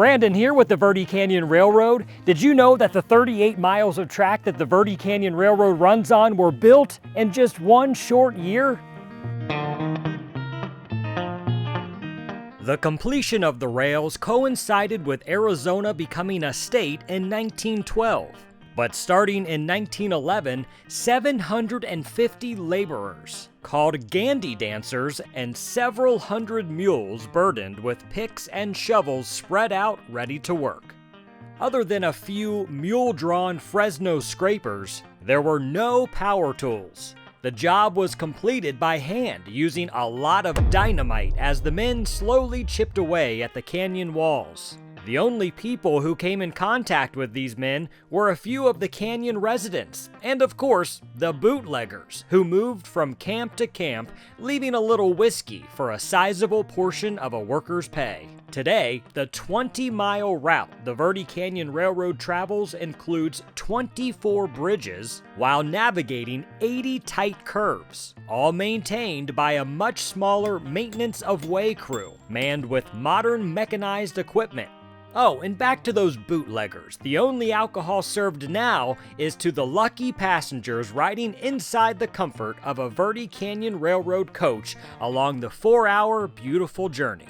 Brandon here with the Verde Canyon Railroad. Did you know that the 38 miles of track that the Verde Canyon Railroad runs on were built in just one short year? The completion of the rails coincided with Arizona becoming a state in 1912. But starting in 1911, 750 laborers, called Gandy dancers, and several hundred mules burdened with picks and shovels spread out ready to work. Other than a few mule-drawn Fresno scrapers, there were no power tools. The job was completed by hand using a lot of dynamite as the men slowly chipped away at the canyon walls. The only people who came in contact with these men were a few of the canyon residents, and of course, the bootleggers, who moved from camp to camp, leaving a little whiskey for a sizable portion of a worker's pay. Today, the 20-mile route the Verde Canyon Railroad travels includes 24 bridges while navigating 80 tight curves, all maintained by a much smaller maintenance of way crew, manned with modern mechanized equipment. Oh, and back to those bootleggers. The only alcohol served now is to the lucky passengers riding inside the comfort of a Verde Canyon Railroad coach along the 4-hour beautiful journey.